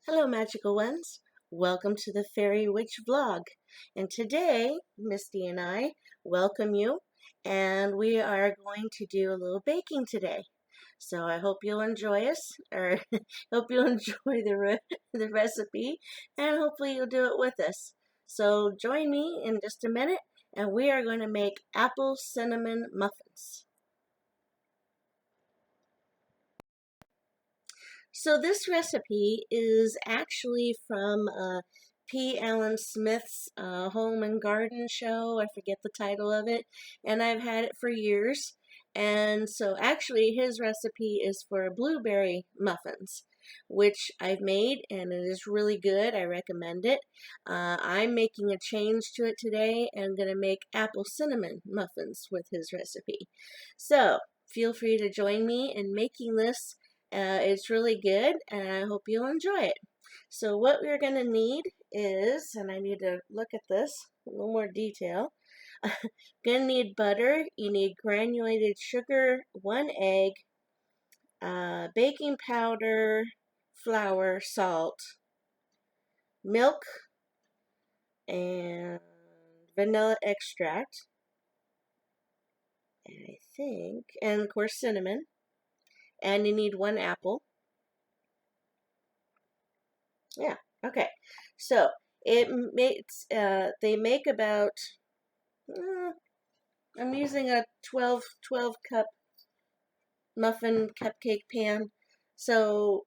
Hello, magical ones. Welcome to the Fairy Witch vlog. And today, Misty and I welcome you, and we are going to do a little baking today. So I hope you'll enjoy us, or hope you'll enjoy the recipe, and hopefully you'll do it with us. So join me in just a minute, and we are going to make apple cinnamon muffins. So this recipe is actually from P. Allen Smith's Home and Garden show. I forget the title of it, and I've had it for years. And so actually his recipe is for blueberry muffins, which I've made, and it is really good. I recommend it. I'm making a change to it today and going to make apple cinnamon muffins with his recipe. So feel free to join me in making this. It's really good, and I hope you'll enjoy it. So what we're going to need is, and I need to look at this a little more detail. Going to need butter. You need granulated sugar, 1 egg, baking powder, flour, salt, milk, and vanilla extract. And of course cinnamon. And you need 1 apple. Yeah, okay. So it makes, they make about, I'm using a 12 cup muffin cupcake pan. So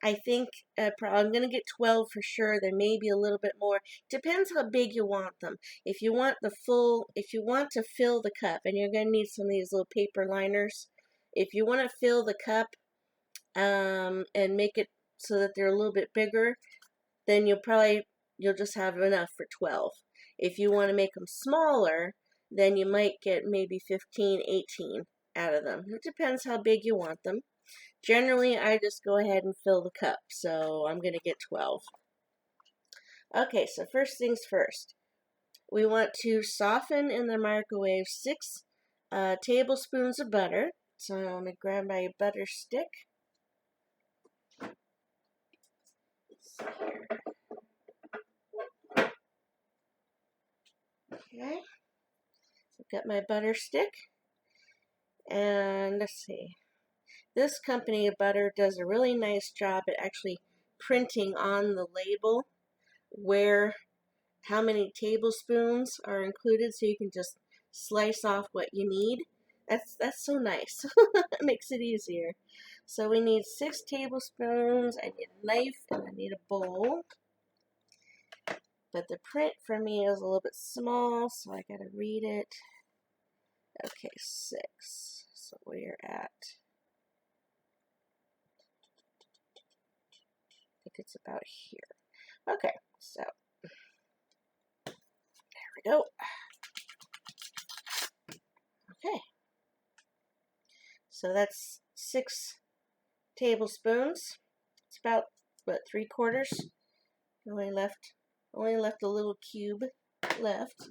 I think I'm going to get 12 for sure. There may be a little bit more. Depends how big you want them. If you want to fill the cup, and you're going to need some of these little paper liners. If you want to fill the cup and make it so that they're a little bit bigger, then you'll just have enough for 12. If you want to make them smaller, then you might get maybe 15, 18 out of them. It depends how big you want them. Generally, I just go ahead and fill the cup, so I'm going to get 12. Okay, so first things first. We want to soften in the microwave 6 tablespoons of butter. So I'm going to grab my butter stick. Okay, I've got my butter stick, and let's see. This company of butter does a really nice job at actually printing on the label how many tablespoons are included, so you can just slice off what you need. That's so nice. It makes it easier. So we need 6 tablespoons. I need a knife and I need a bowl. But the print for me is a little bit small, so I gotta read it. Okay, 6. So we're at, I think it's about here. Okay, so there we go. Okay, so that's 6 tablespoons. It's about, what, 3/4? Only left a little cube left.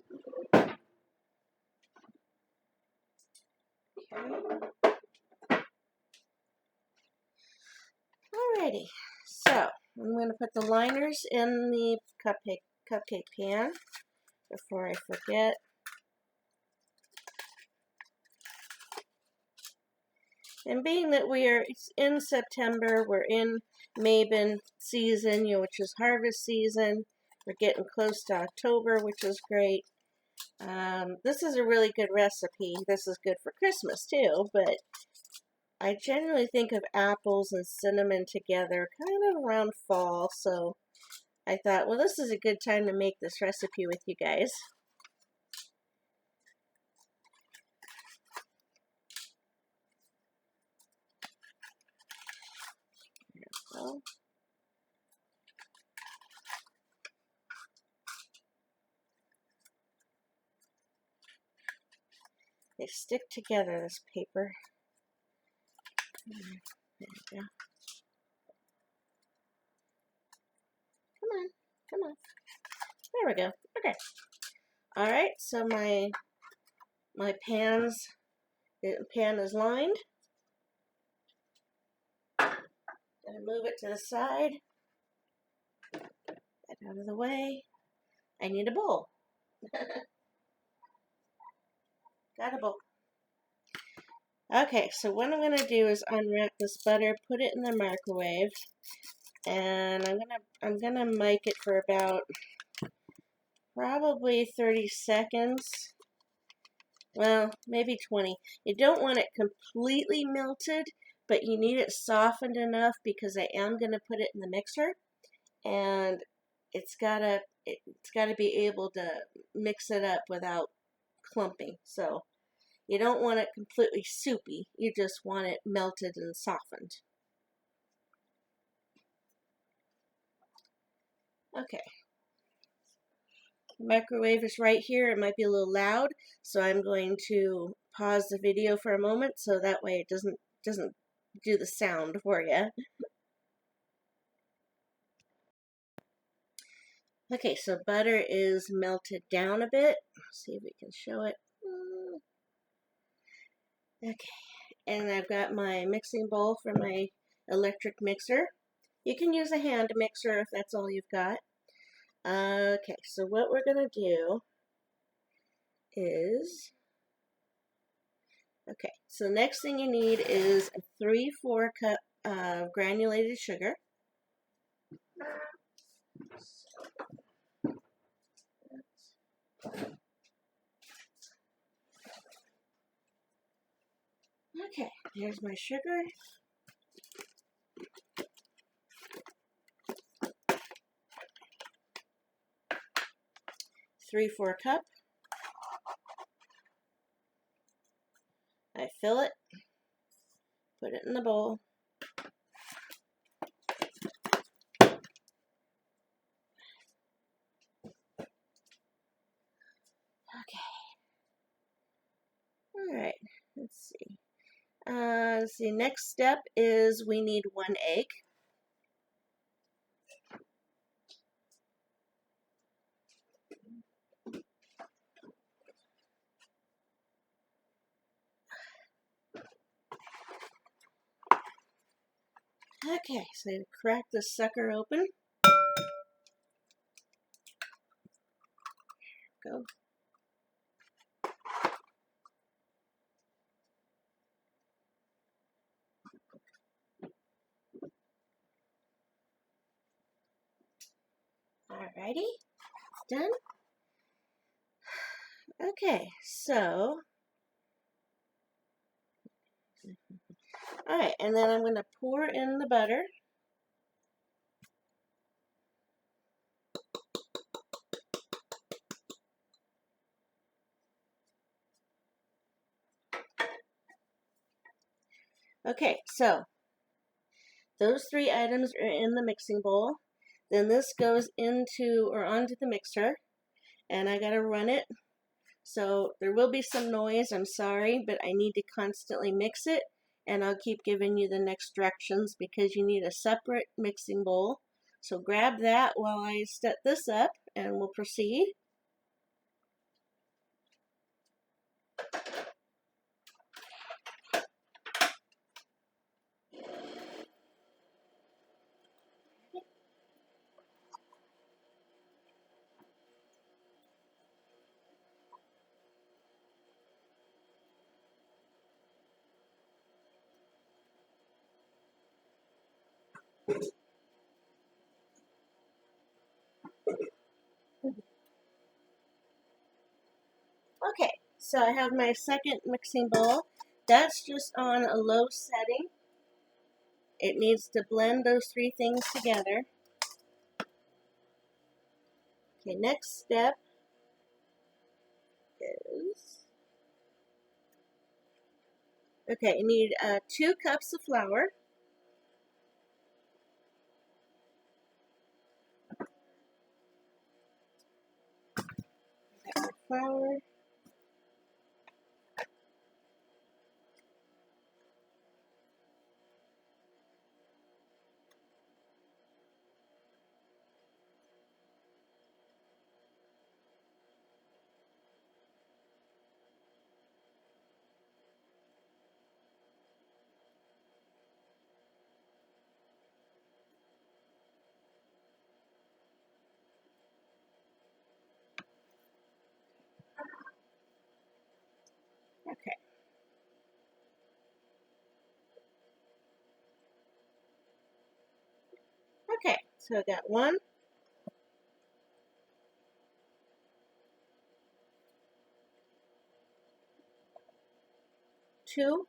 Okay. Alrighty, so I'm going to put the liners in the cupcake pan before I forget. And being that it's in September, we're in Maben season, which is harvest season. We're getting close to October, which is great. This is a really good recipe. This is good for Christmas too, but I generally think of apples and cinnamon together kind of around fall, so I thought, well, this is a good time to make this recipe with you guys. There we go. They stick together, this paper. There we go. Come on. There we go. Okay. Alright, so my pan is lined. Gonna move it to the side. Get out of the way. I need a bowl. Got a bowl. Okay, so what I'm gonna do is unwrap this butter, put it in the microwave, and I'm gonna mic it for about probably 30 seconds. Well, maybe 20. You don't want it completely melted, but you need it softened enough because I am gonna put it in the mixer, and it's gotta be able to mix it up without clumping. So you don't want it completely soupy. You just want it melted and softened. Okay. The microwave is right here. It might be a little loud, so I'm going to pause the video for a moment so that way it doesn't do the sound for you. Okay, so butter is melted down a bit. Let's see if we can show it. Okay, and I've got my mixing bowl for my electric mixer. You can use a hand mixer if that's all you've got. Okay, so what we're going to do is, okay, so the next thing you need is a 3/4 cup of granulated sugar. Okay, here's my sugar. Three-four cup. I fill it, put it in the bowl. Okay. All right, let's see. Next step is we need 1 egg. Okay, so crack this sucker open. Go. Alrighty, done. Okay, so, alright, and then I'm going to pour in the butter. Okay, so those 3 items are in the mixing bowl. Then this goes into or onto the mixer, and I gotta run it. So there will be some noise, I'm sorry, but I need to constantly mix it, and I'll keep giving you the next directions because you need a separate mixing bowl. So grab that while I set this up, and we'll proceed. Okay, so I have my second mixing bowl. That's just on a low setting. It needs to blend those 3 things together. Okay, next step is, okay, you need 2 cups of flour. Flour. So I got 1, 2,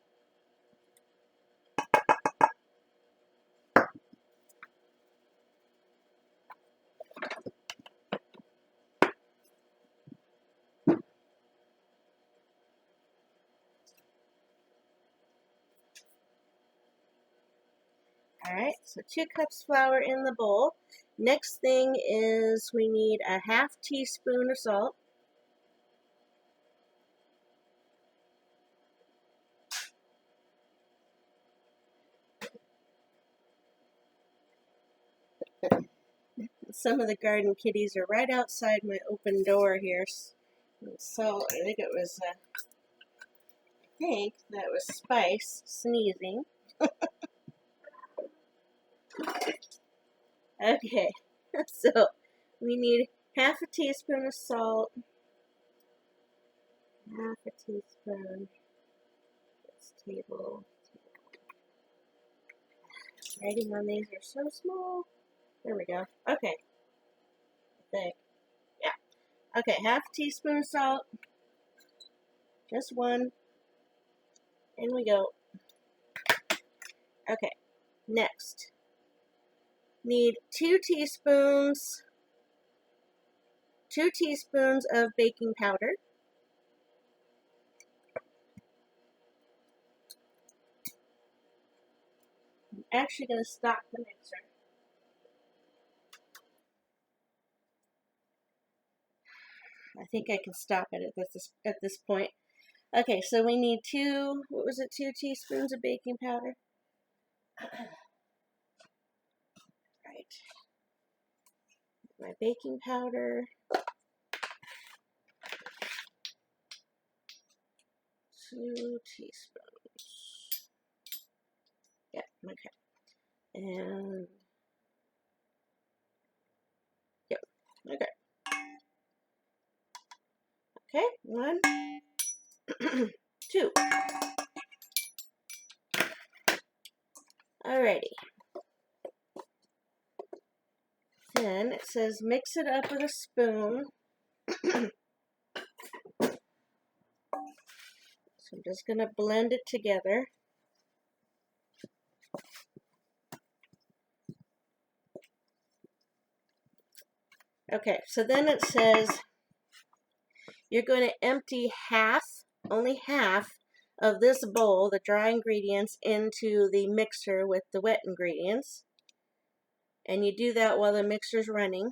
alright, so 2 cups flour in the bowl. Next thing is we need a half teaspoon of salt. Some of the garden kitties are right outside my open door here. So I think it was, that was Spice sneezing. Okay, so we need half a teaspoon of salt, half a teaspoon, this table. Writing on these are so small. There we go. Okay, thick. Yeah. Okay, half a teaspoon of salt, just 1. In we go. Okay, next. Need 2 teaspoons of baking powder. I'm actually going to stop the mixer. I think I can stop it at this point. Okay, so we need 2 teaspoons of baking powder? Right. My baking powder. 2 teaspoons. Yeah, okay. And, yep, okay. Okay, 1, 2. Alrighty. Then it says mix it up with a spoon. So I'm just going to blend it together. Okay, so then it says you're going to empty only half of this bowl, the dry ingredients, into the mixer with the wet ingredients. And you do that while the mixer's running.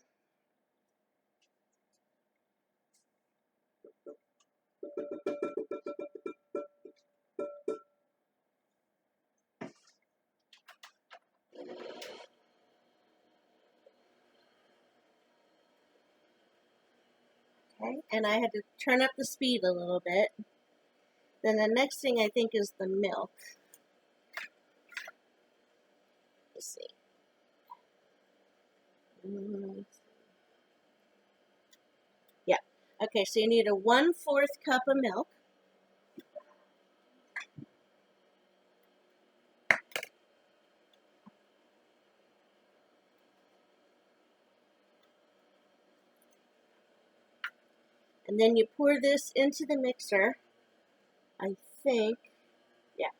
Okay, and I had to turn up the speed a little bit. Then the next thing I think is the milk. Let's see. Yeah. Okay, so you need a 1/4 cup of milk. And then you pour this into the mixer. I think, yeah.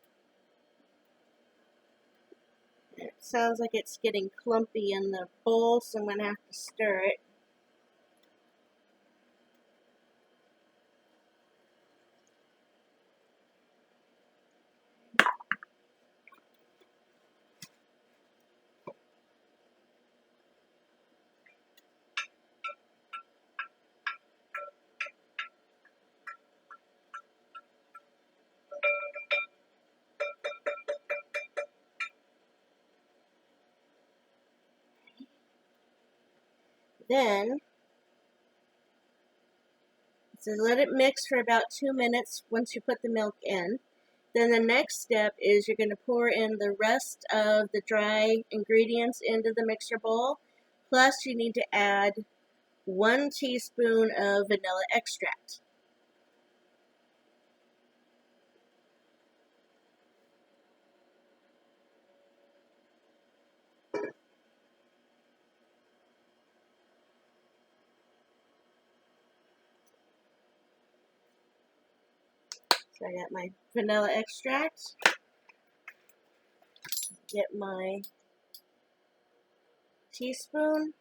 It sounds like it's getting clumpy in the bowl, so I'm going to have to stir it. Then, so let it mix for about 2 minutes once you put the milk in. Then the next step is you're going to pour in the rest of the dry ingredients into the mixer bowl. Plus you need to add 1 teaspoon of vanilla extract. So I got my vanilla extract. Get my teaspoon.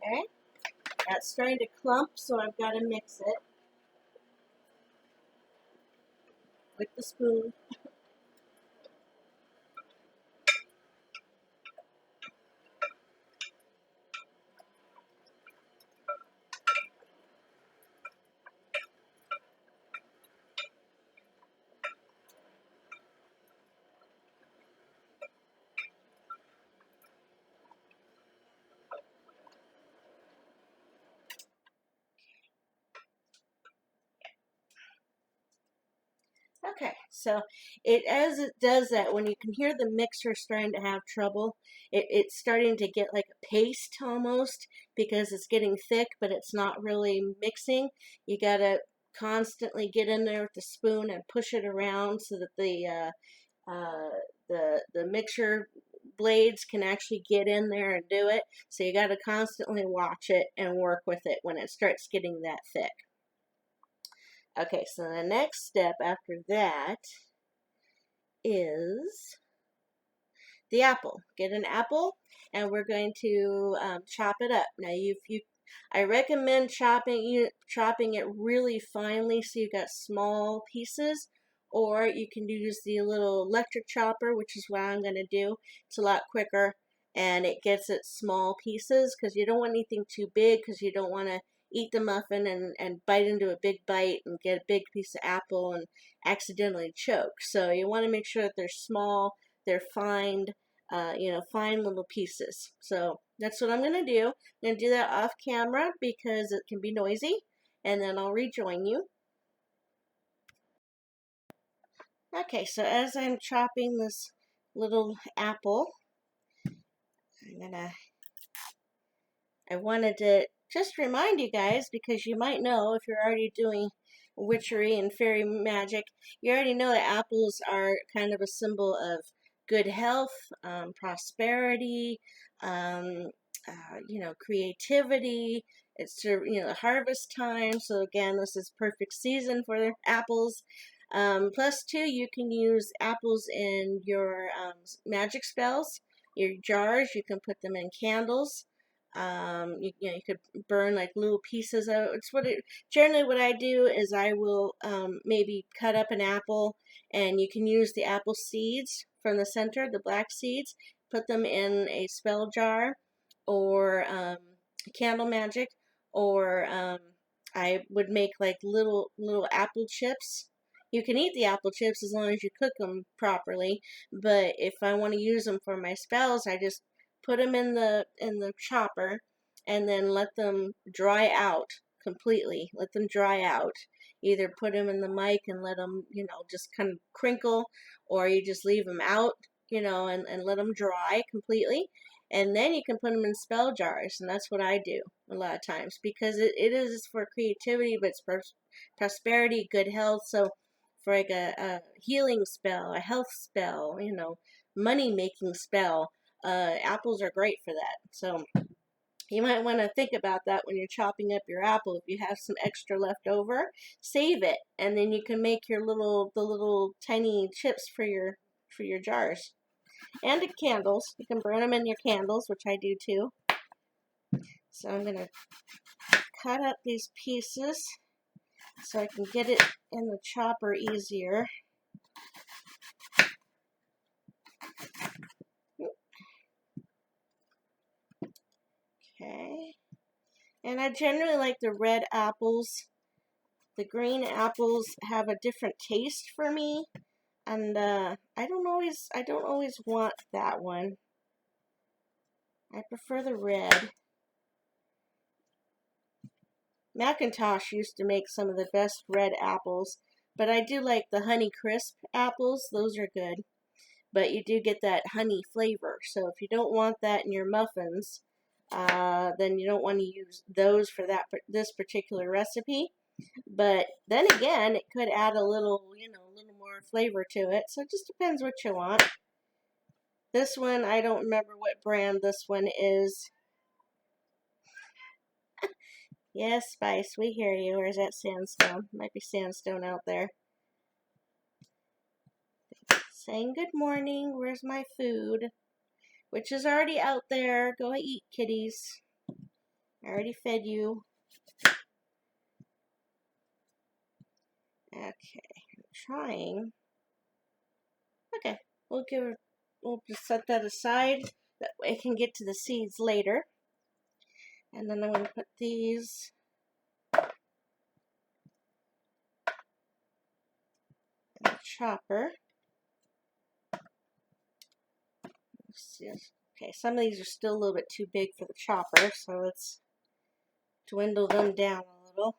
Okay, that's starting to clump, so I've got to mix it with the spoon. Okay, so as it does that, when you can hear the mixer starting to have trouble, it's starting to get like a paste almost because it's getting thick, but it's not really mixing. You gotta constantly get in there with the spoon and push it around so that the mixer blades can actually get in there and do it. So you gotta constantly watch it and work with it when it starts getting that thick. Okay, so the next step after that is the apple. Get an apple, and we're going to chop it up. Now, I recommend chopping it really finely so you got small pieces, or you can use the little electric chopper, which is what I'm going to do. It's a lot quicker, and it gets it small pieces because you don't want anything too big because you don't want to eat the muffin and bite into a big bite and get a big piece of apple and accidentally choke. So you want to make sure that they're small, they're fine, fine little pieces. So that's what I'm going to do. I'm going to do that off camera because it can be noisy, and then I'll rejoin you. Okay, so as I'm chopping this little apple, I wanted to just remind you guys, because you might know if you're already doing witchery and fairy magic, you already know that apples are kind of a symbol of good health, prosperity, um, creativity. It's harvest time, so again, this is perfect season for apples. Plus, too, you can use apples in your magic spells, your jars. You can put them in candles. You could burn like little pieces of it's what it generally what I do is I will maybe cut up an apple, and you can use the apple seeds from the center, the black seeds, put them in a spell jar or candle magic, or I would make like little apple chips. You can eat the apple chips as long as you cook them properly, but if I want to use them for my spells, I just put them in the chopper and then let them dry out completely. Let them dry out. Either put them in the mic and let them, just kind of crinkle, or you just leave them out, and let them dry completely. And then you can put them in spell jars, and that's what I do a lot of times because it is for creativity, but it's for prosperity, good health. So for like a healing spell, a health spell, money making spell, apples are great for that. So you might want to think about that when you're chopping up your apple. If you have some extra left over, save it, and then you can make the little tiny chips for your jars and the candles. You can burn them in your candles, which I do too. So I'm gonna cut up these pieces so I can get it in the chopper easier. Okay. And I generally like the red apples. The green apples have a different taste for me, and I don't always want that one. I prefer the red. Macintosh used to make some of the best red apples, but I do like the Honey Crisp apples. Those are good, but you do get that honey flavor. So if you don't want that in your muffins, then you don't want to use those for this particular recipe. But then again, it could add a little, a little more flavor to it. So it just depends what you want. This one, I don't remember what brand this one is. Yes, Spice, we hear you. Or is that Sandstone? Might be Sandstone out there. Saying good morning. Where's my food? Which is already out there. Go eat, kitties. I already fed you. Okay, I'm trying. Okay, we'll just set that aside. That way I can get to the seeds later. And then I'm going to put these in the chopper. Okay, some of these are still a little bit too big for the chopper, so let's dwindle them down a little.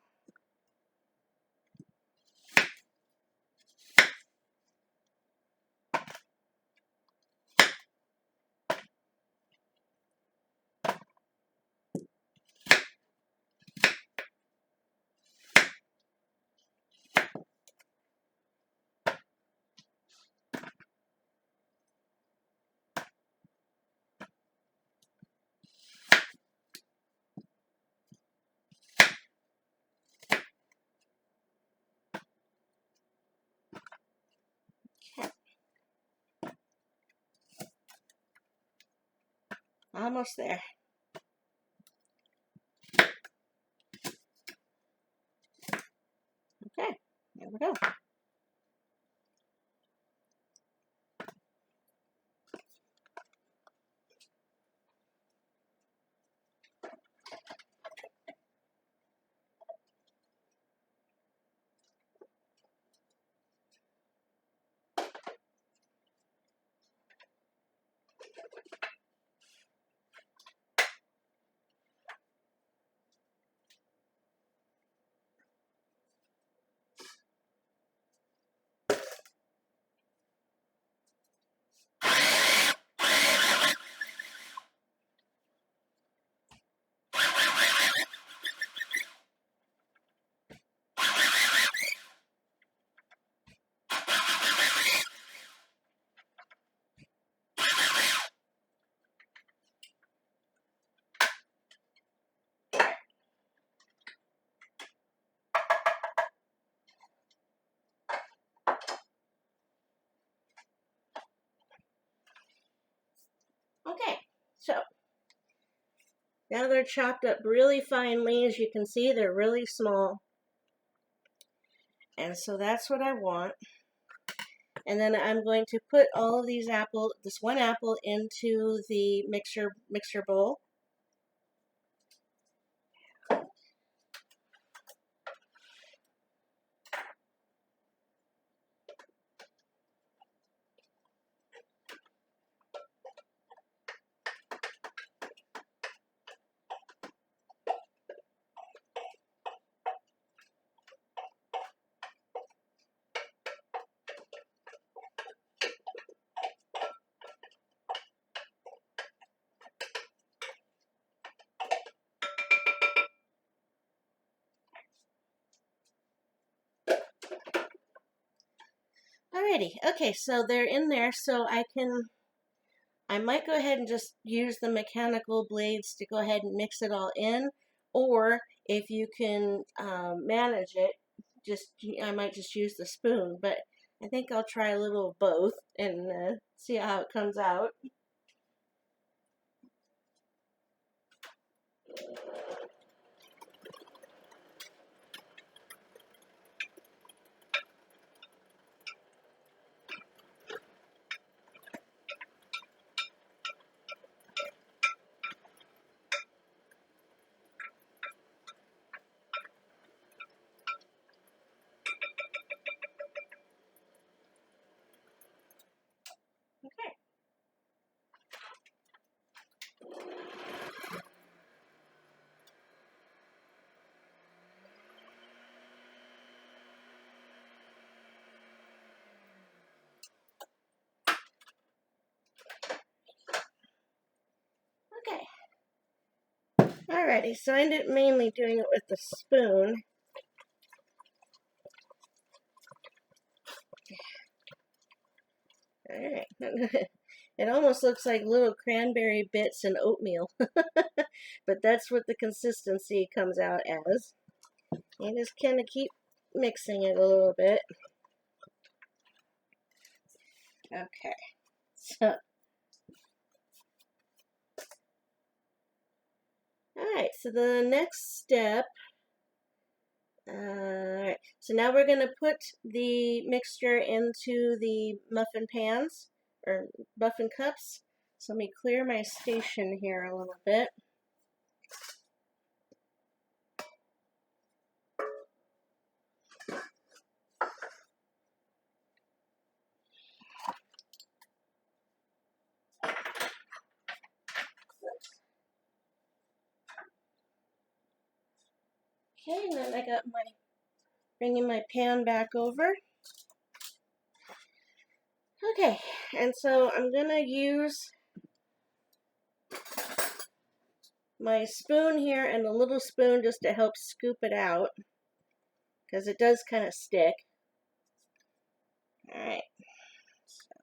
Okay. Almost there. Okay, there we go. Okay, so now they're chopped up really finely. As you can see, they're really small. And so that's what I want. And then I'm going to put all of this one apple into the mixer bowl. Alrighty, okay, so they're in there, so I might go ahead and just use the mechanical blades to go ahead and mix it all in, or if you can manage it, I might just use the spoon, but I think I'll try a little of both and see how it comes out. Okay. Alrighty, so I ended up mainly doing it with the spoon. Alright. It almost looks like little cranberry bits and oatmeal. But that's what the consistency comes out as. You just kind of keep mixing it a little bit. Okay. So, alright, so the next step, alright, so now we're going to put the mixture into the muffin pans, or muffin cups. So let me clear my station here a little bit. Okay, and then I got my, bringing my pan back over. Okay, and so I'm going to use my spoon here and a little spoon just to help scoop it out, because it does kind of stick. Alright, so.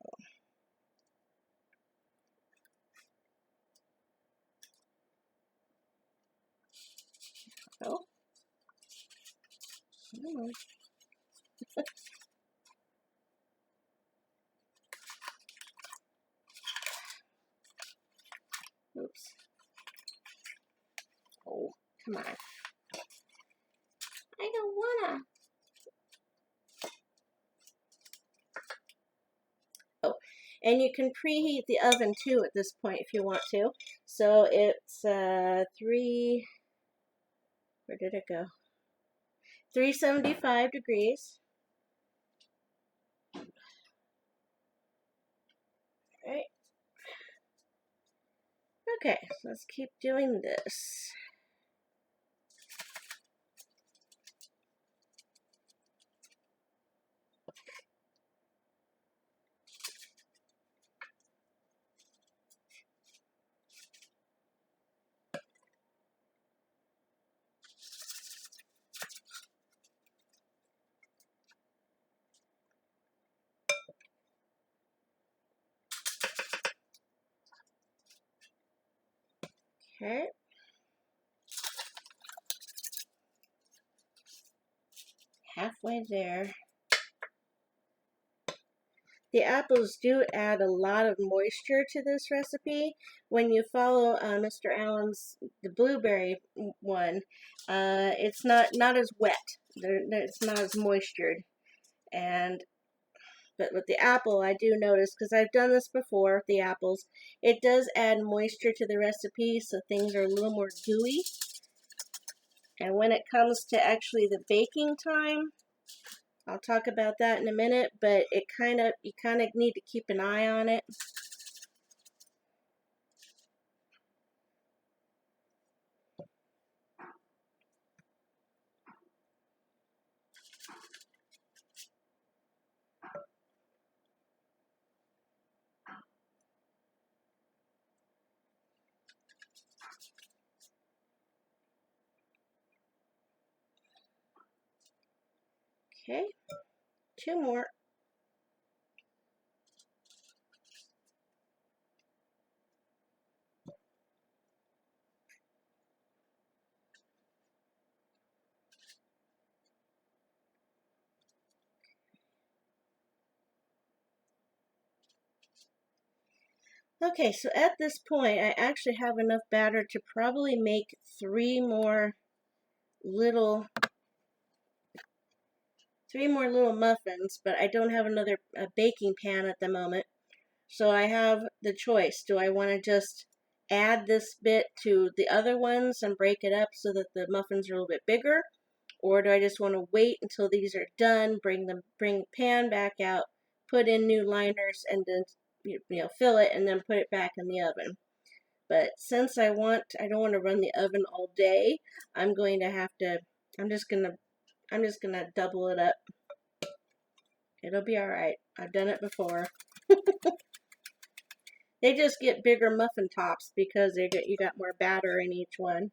Oh. Oops. Oh, come on. I don't wanna. Oh, and you can preheat the oven too at this point if you want to. So it's 3, where did it go? 375 degrees. Right. Okay, so let's keep doing this. Okay. Halfway there. The apples do add a lot of moisture to this recipe. When you follow Mr. Allen's, the blueberry one, it's not as wet. It's not as moistured. But with the apple, I do notice, because I've done this before with the apples, it does add moisture to the recipe, so things are a little more gooey. And when it comes to actually the baking time, I'll talk about that in a minute, but you kind of need to keep an eye on it. Okay, 2 more. Okay, so at this point, I actually have enough batter to probably make 3 more little muffins, but I don't have another baking pan at the moment. So I have the choice. Do I want to just add this bit to the other ones and break it up so that the muffins are a little bit bigger? Or do I just want to wait until these are done, bring the pan back out, put in new liners, and then fill it and then put it back in the oven? But since I don't want to run the oven all day, I'm just gonna double it up. It'll be alright. I've done it before. They just get bigger muffin tops because you got more batter in each one.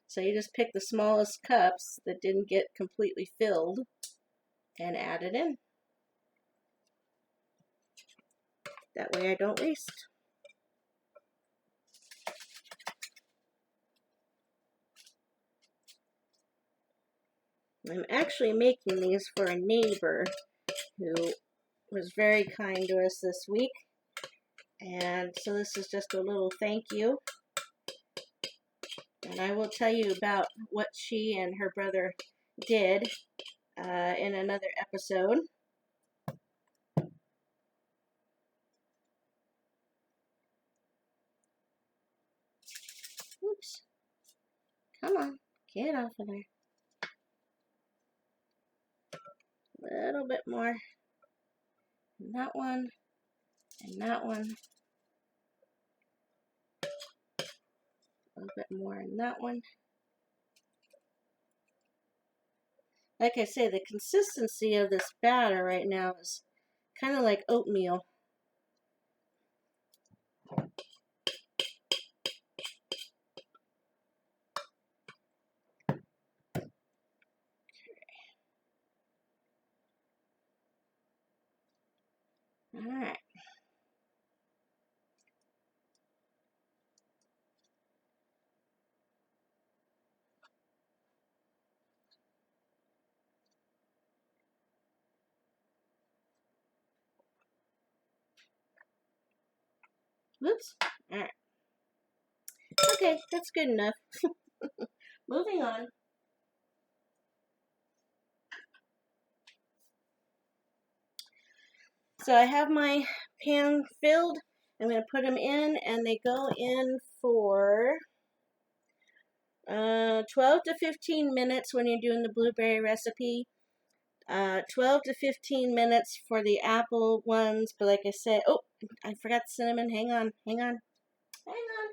So you just pick the smallest cups that didn't get completely filled and add it in. That way I don't waste. I'm actually making these for a neighbor who was very kind to us this week. And so this is just a little thank you. And I will tell you about what she and her brother did in another episode. Oops. Come on, get off of there. A little bit more. And that one. And that one. A little bit more in that one. Like I say, the consistency of this batter right now is kind of like oatmeal. Alright. Whoops. Alright. Okay, that's good enough. Moving on. So I have my pan filled. I'm going to put them in, and they go in for 12 to 15 minutes when you're doing the blueberry recipe. 12 to 15 minutes for the apple ones. But like I said, oh, I forgot the cinnamon. Hang on, hang on, hang on.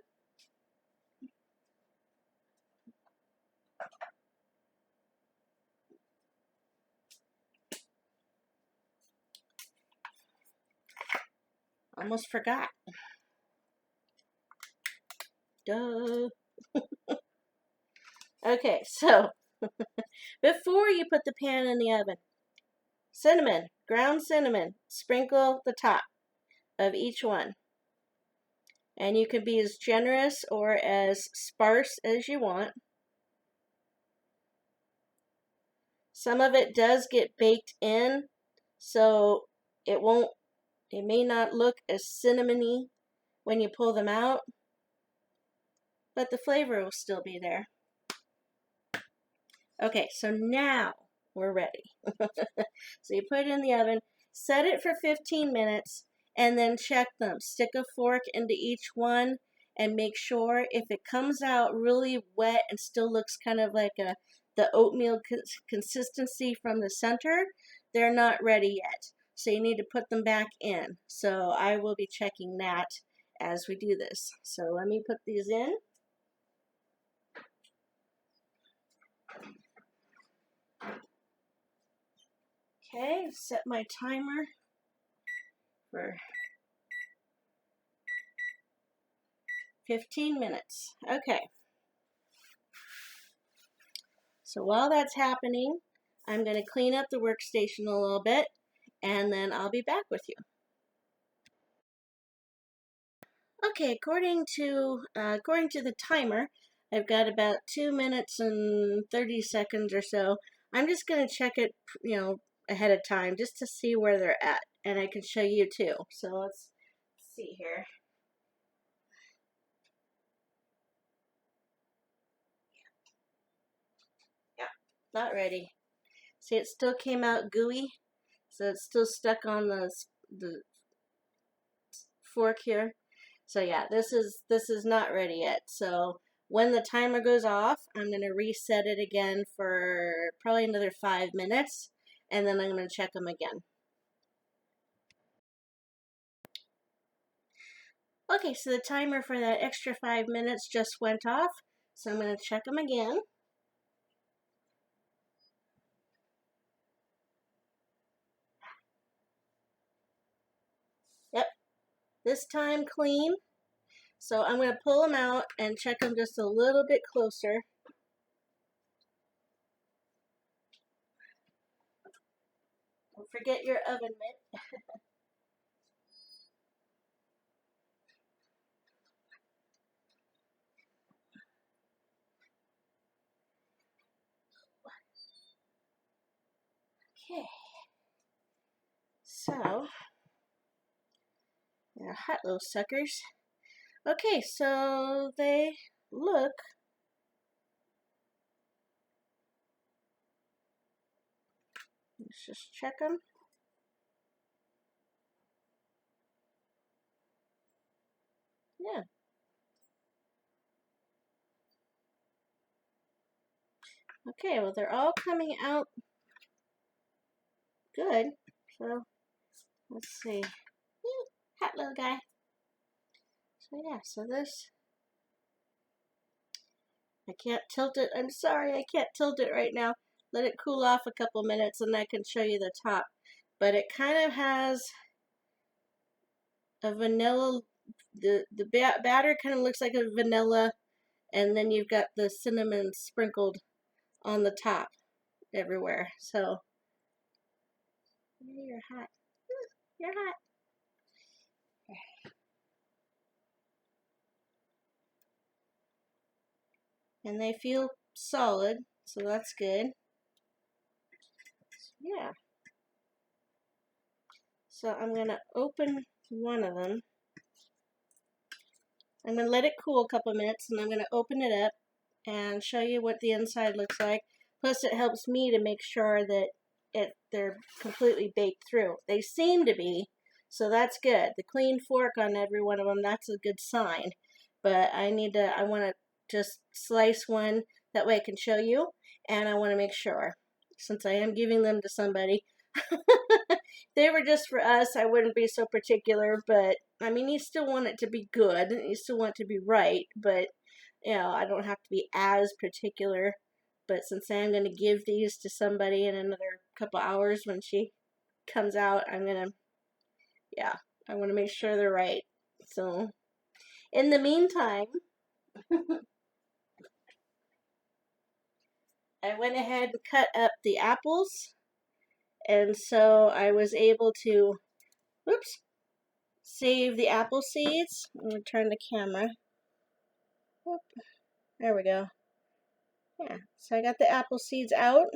Almost forgot. Duh. Okay, so before you put the pan in the oven, cinnamon, ground cinnamon, sprinkle the top of each one. And you can be as generous or as sparse as you want. Some of it does get baked in, so it may not look as cinnamony when you pull them out, but the flavor will still be there. Okay, so now we're ready. So you put it in the oven, set it for 15 minutes, and then check them. Stick a fork into each one and make sure if it comes out really wet and still looks kind of like the oatmeal consistency from the center, they're not ready yet. So you need to put them back in. So I will be checking that as we do this. So let me put these in. Okay, set my timer for 15 minutes. Okay. So while that's happening, I'm going to clean up the workstation a little bit, and then I'll be back with you. Okay, according to the timer, I've got about 2 minutes and 30 seconds or so. I'm just going to check it, ahead of time just to see where they're at, and I can show you too. So let's see here. Yeah, not ready. See, it still came out gooey, so it's still stuck on the fork here. So yeah, this is not ready yet. So when the timer goes off, I'm going to reset it again for probably another 5 minutes, and then I'm going to check them again. Okay, so the timer for that extra 5 minutes just went off, so I'm going to check them again. Yep, this time clean. So I'm going to pull them out and check them just a little bit closer. Don't forget your oven mitt. Okay. So, they're hot little suckers. Okay, so they look. Let's just check them. Yeah. Okay, well, they're all coming out good. So, let's see. Hot little guy. So, yeah, so this. I can't tilt it. I'm sorry, I can't tilt it right now. Let it cool off a couple minutes and I can show you the top. But it kind of has a vanilla, the batter kind of looks like a vanilla, and then you've got the cinnamon sprinkled on the top everywhere. So, you're hot. You're hot. And they feel solid, so that's good. Yeah. So I'm going to open one of them. I'm going to let it cool a couple minutes, and I'm going to open it up and show you what the inside looks like. Plus, it helps me to make sure that they're completely baked through. They seem to be, so that's good. The clean fork on every one of them, that's a good sign. But I want to just slice one, that way I can show you, and I want to make sure, since I am giving them to somebody. They were just for us, I wouldn't be so particular, but I mean, you still want it to be good, you still want it to be right, but you know, I don't have to be as particular. But since I'm going to give these to somebody in another couple hours when she comes out, I'm going to, yeah, I want to make sure they're right. So, in the meantime, I went ahead and cut up the apples. And so I was able to, whoops, save the apple seeds. I'm going to turn the camera. Whoop, there we go. Yeah, so I got the apple seeds out.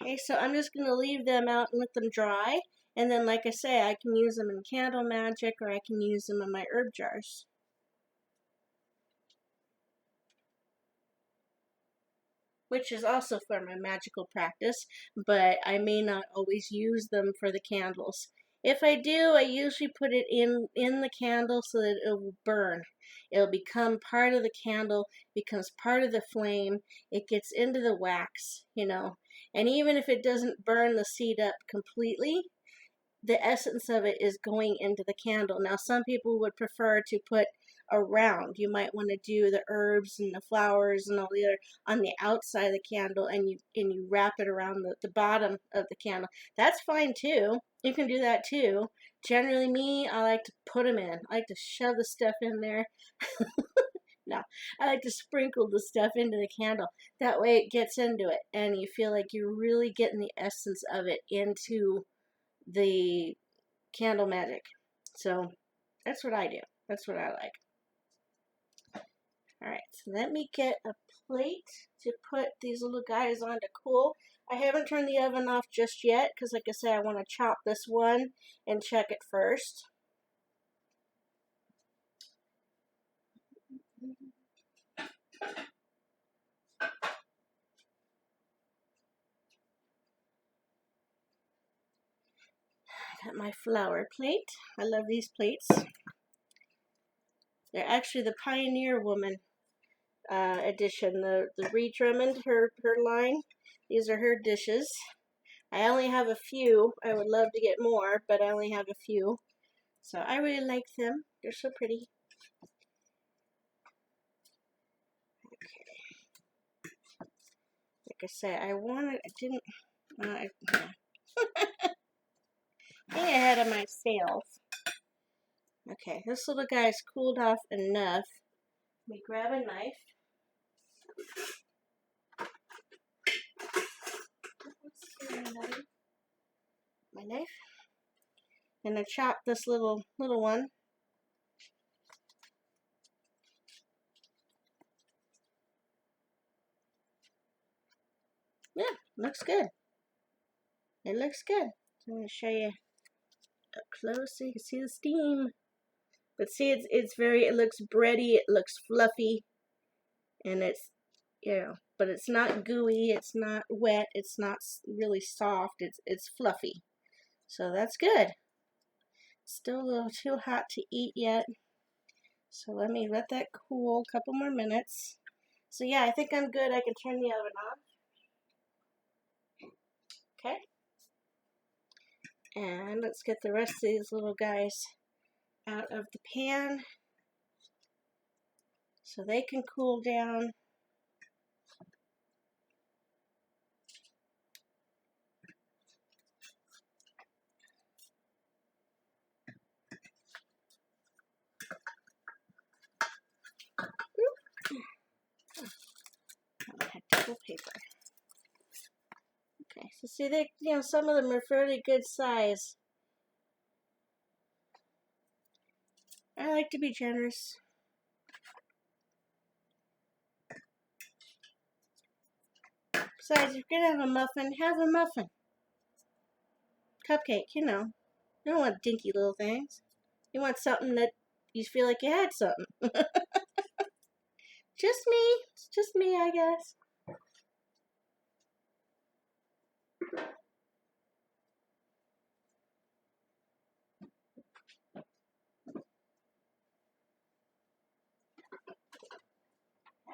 Okay, so I'm just going to leave them out and let them dry. And then, like I say, I can use them in candle magic or I can use them in my herb jars. Which is also for my magical practice, but I may not always use them for the candles. If I do, I usually put it in the candle so that it will burn. It'll become part of the candle, becomes part of the flame. It gets into the wax, you know. And even if it doesn't burn the seed up completely, the essence of it is going into the candle. Now, some people would prefer to put around. You might want to do the herbs and the flowers and all the other on the outside of the candle, and you wrap it around the bottom of the candle. That's fine too. You can do that too. Generally, me, I like to put them in. I like to shove the stuff in there. No, I like to sprinkle the stuff into the candle. That way it gets into it, and you feel like you're really getting the essence of it into the candle magic. So that's what I do. That's what I like. Alright, so let me get a plate to put these little guys on to cool. I haven't turned the oven off just yet because, like I said, I want to chop this one and check it first. Got my flower plate. I love these plates. They're actually the Pioneer Woman edition. The Ree Drummond, her line. These are her dishes. I only have a few. I would love to get more, but I only have a few. So I really like them. They're so pretty. Okay. Like I said, I didn't, getting ahead of myself. Okay, this little guy's cooled off enough. Let me grab a knife. knife. And I chop this little one. Yeah, looks good. It looks good. So I'm going to show you up close so you can see the steam. But see, it looks bready, it looks fluffy, and it's, but it's not gooey, it's not wet, it's not really soft, it's fluffy. So that's good. Still a little too hot to eat yet. So let me let that cool a couple more minutes. So yeah, I think I'm good. I can turn the oven on. Okay. And let's get the rest of these little guys out of the pan so they can cool down. I had double paper. Okay, so see, some of them are fairly good size. I like to be generous. Besides, if you're gonna have a muffin, have a muffin. Cupcake, you don't want dinky little things. You want something that you feel like you had something. Just me. It's just me, I guess.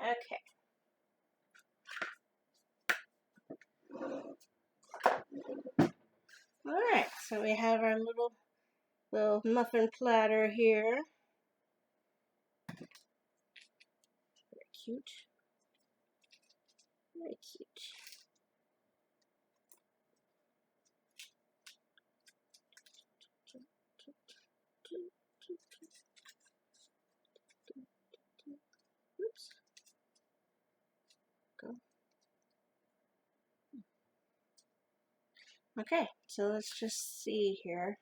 Okay. Alright, so we have our little muffin platter here. Very cute. Very cute. Oops. Go. Okay, so let's just see here.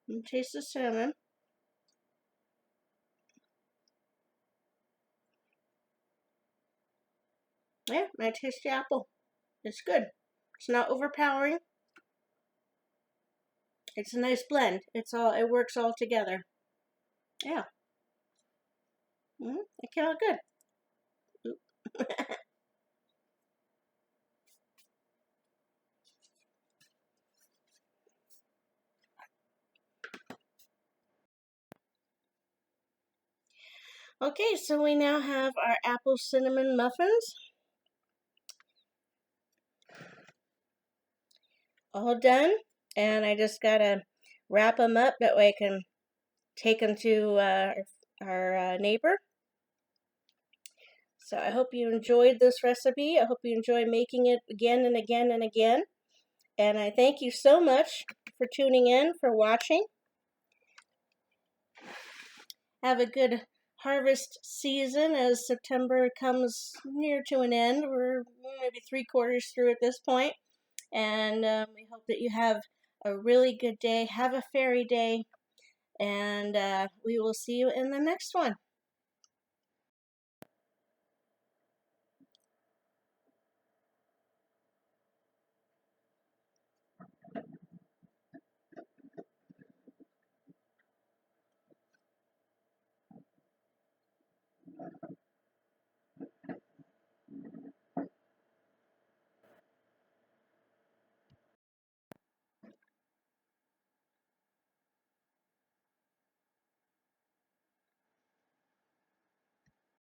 And taste the cinnamon. Yeah, I taste the apple. It's good. It's not overpowering. It's a nice blend. It works all together. Yeah. It came out good. Okay, so we now have our apple cinnamon muffins. All done. And I just gotta wrap them up. That way I can take them to our neighbor. So I hope you enjoyed this recipe. I hope you enjoy making it again and again and again. And I thank you so much for tuning in, for watching. Have a good harvest season as September comes near to an end. We're maybe 3/4 through at this point. And we hope that you have a really good day. Have a fairy day. And we will see you in the next one.